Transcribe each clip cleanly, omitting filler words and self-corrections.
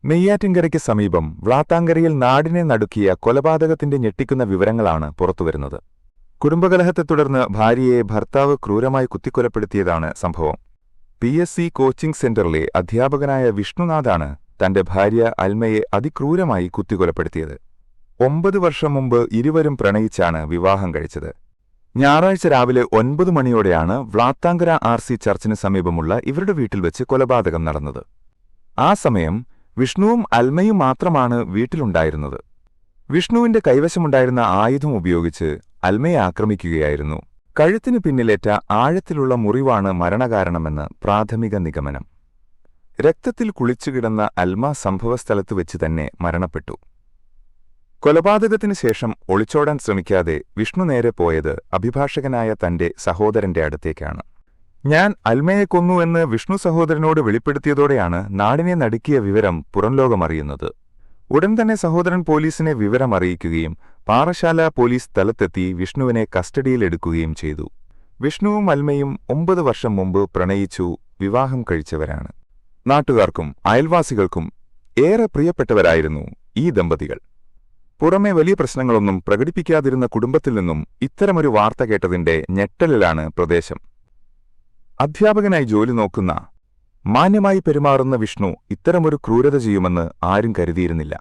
നെയ്യാറ്റിൻകരയ്ക്ക് സമീപം വ്ളാത്താങ്കരയിൽ നാടിനെ നടുക്കിയ കൊലപാതകത്തിന്റെ ഞെട്ടിക്കുന്ന വിവരങ്ങളാണ് പുറത്തുവരുന്നത്. കുടുംബകലഹത്തെ തുടർന്ന് ഭാര്യയെ ഭർത്താവ് ക്രൂരമായി കുത്തിക്കൊലപ്പെടുത്തിയതാണ് സംഭവം. PSC കോച്ചിംഗ് സെന്ററിലെ അധ്യാപകനായ വിഷ്ണുനാഥാണ് തന്റെ ഭാര്യ അൽമയെ അതിക്രൂരമായി കുത്തിക്കൊലപ്പെടുത്തിയത്. 9 വർഷം മുമ്പ് ഇരുവരും പ്രണയിച്ചാണ് വിവാഹം കഴിച്ചത്. ഞായറാഴ്ച രാവിലെ 9 മണിയോടെയാണ് വ്ളാത്താങ്കര RC ചർച്ചിന് സമീപമുള്ള ഇവരുടെ വീട്ടിൽ വെച്ച് കൊലപാതകം നടന്നത്. ആ സമയം വിഷ്ണുവും അൽമയും മാത്രമാണ് വീട്ടിലുണ്ടായിരുന്നത്. വിഷ്ണുവിന്റെ കൈവശമുണ്ടായിരുന്ന ആയുധം ഉപയോഗിച്ച് അൽമയെ ആക്രമിക്കുകയായിരുന്നു. കഴുത്തിനു പിന്നിലേറ്റ ആഴത്തിലുള്ള മുറിവാണ് മരണകാരണമെന്ന് പ്രാഥമിക നിഗമനം. രക്തത്തിൽ കുളിച്ചുകിടന്ന അൽമ സംഭവസ്ഥലത്ത് വെച്ച് തന്നെ മരണപ്പെട്ടു. കൊലപാതകത്തിനു ശേഷം ഒളിച്ചോടാൻ ശ്രമിക്കാതെ വിഷ്ണു നേരെ പോയത് അഭിഭാഷകനായ തന്റെ സഹോദരന്റെ അടുത്തേക്കാണ്. ഞാൻ അൽമയെ കൊന്നു എന്ന് വിഷ്ണു സഹോദരനോട് വെളിപ്പെടുത്തിയതോടെയാണ് നാടിനെ നടുക്കിയ വിവരം പുറംലോകമറിയുന്നത്. ഉടൻ തന്നെ സഹോദരൻ പോലീസിനെ വിവരം അറിയിക്കുകയും പാറശാല പോലീസ് സ്ഥലത്തെത്തി വിഷ്ണുവിനെ കസ്റ്റഡിയിലെടുക്കുകയും ചെയ്തു. വിഷ്ണുവും അൽമയും 9 വർഷം മുമ്പ് പ്രണയിച്ചു വിവാഹം കഴിച്ചവരാണ്. നാട്ടുകാർക്കും അയൽവാസികൾക്കും ഏറെ പ്രിയപ്പെട്ടവരായിരുന്നു ഈ ദമ്പതികൾ. പുറമെ വലിയ പ്രശ്നങ്ങളൊന്നും പ്രകടിപ്പിക്കാതിരുന്ന കുടുംബത്തിൽ നിന്നും ഇത്തരമൊരു വാർത്ത കേട്ടതിന്റെ ഞെട്ടലിലാണ് പ്രദേശം. അധ്യാപകനായി ജോലി നോക്കുന്ന മാന്യമായി പെരുമാറുന്ന വിഷ്ണു ഇത്തരമൊരു ക്രൂരത ചെയ്യുമെന്ന് ആരും കരുതിയിരുന്നില്ല.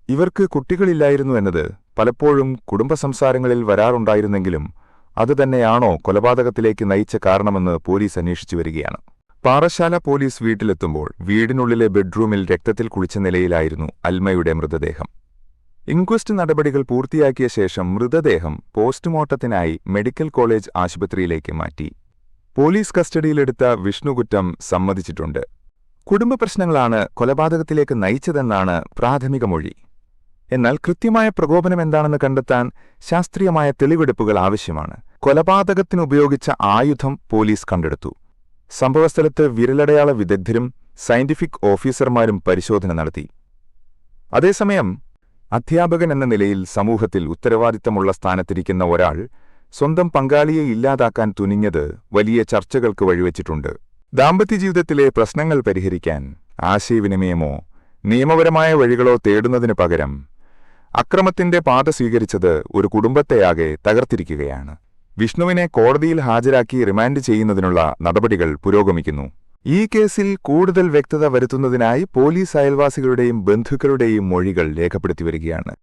ഇവർക്ക് കുട്ടികളില്ലായിരുന്നു എന്നത് പലപ്പോഴും കുടുംബസംസാരങ്ങളിൽ വരാറുണ്ടായിരുന്നെങ്കിലും അതുതന്നെയാണോ കൊലപാതകത്തിലേക്ക് നയിച്ച കാരണമെന്ന് പോലീസ് അന്വേഷിച്ചു വരികയാണ്. പാറശാല പോലീസ് വീട്ടിലെത്തുമ്പോൾ വീടിനുള്ളിലെ ബെഡ്റൂമിൽ രക്തത്തിൽ കുളിച്ച നിലയിലായിരുന്നു അൽമയുടെ മൃതദേഹം. ഇൻക്വസ്റ്റ് നടപടികൾ പൂർത്തിയാക്കിയ ശേഷം മൃതദേഹം പോസ്റ്റ്മോർട്ടത്തിനായി മെഡിക്കൽ കോളേജ് ആശുപത്രിയിലേക്ക് മാറ്റി. പോലീസ് കസ്റ്റഡിയിലെടുത്ത വിഷ്ണു കുറ്റം സമ്മതിച്ചിട്ടുണ്ട്. കുടുംബ പ്രശ്നങ്ങളാണ് കൊലപാതകത്തിലേക്ക് നയിച്ചതെന്നാണ് പ്രാഥമിക മൊഴി. എന്നാൽ കൃത്യമായ പ്രകോപനം എന്താണെന്ന് കണ്ടെത്താൻ ശാസ്ത്രീയമായ തെളിവെടുപ്പുകൾ ആവശ്യമാണ്. കൊലപാതകത്തിനുപയോഗിച്ച ആയുധം പോലീസ് കണ്ടെടുത്തു. സംഭവസ്ഥലത്ത് വിരലടയാള വിദഗ്ധരും സയന്റിഫിക് ഓഫീസർമാരും പരിശോധന നടത്തി. അതേസമയം അധ്യാപകൻ എന്ന നിലയിൽ സമൂഹത്തിൽ ഉത്തരവാദിത്തമുള്ള സ്ഥാനത്തിരിക്കുന്ന ഒരാൾ സ്വന്തം പങ്കാളിയെ ഇല്ലാതാക്കാൻ തുനിഞ്ഞത് വലിയ ചർച്ചകൾക്ക് വഴിവെച്ചിട്ടുണ്ട്. ദാമ്പത്യജീവിതത്തിലെ പ്രശ്നങ്ങൾ പരിഹരിക്കാൻ ആശയവിനിമയമോ നിയമപരമായ വഴികളോ തേടുന്നതിനു പകരം അക്രമത്തിന്റെ പാത സ്വീകരിച്ചത് ഒരു കുടുംബത്തെയാകെ തകർത്തിരിക്കുകയാണ്. വിഷ്ണുവിനെ കോടതിയിൽ ഹാജരാക്കി റിമാൻഡ് ചെയ്യുന്നതിനുള്ള നടപടികൾ പുരോഗമിക്കുന്നു. ഈ കേസിൽ കൂടുതൽ വ്യക്തത വരുത്തുന്നതിനായി പോലീസ് അയൽവാസികളുടെയും ബന്ധുക്കളുടെയും മൊഴികൾ രേഖപ്പെടുത്തിവരികയാണ്.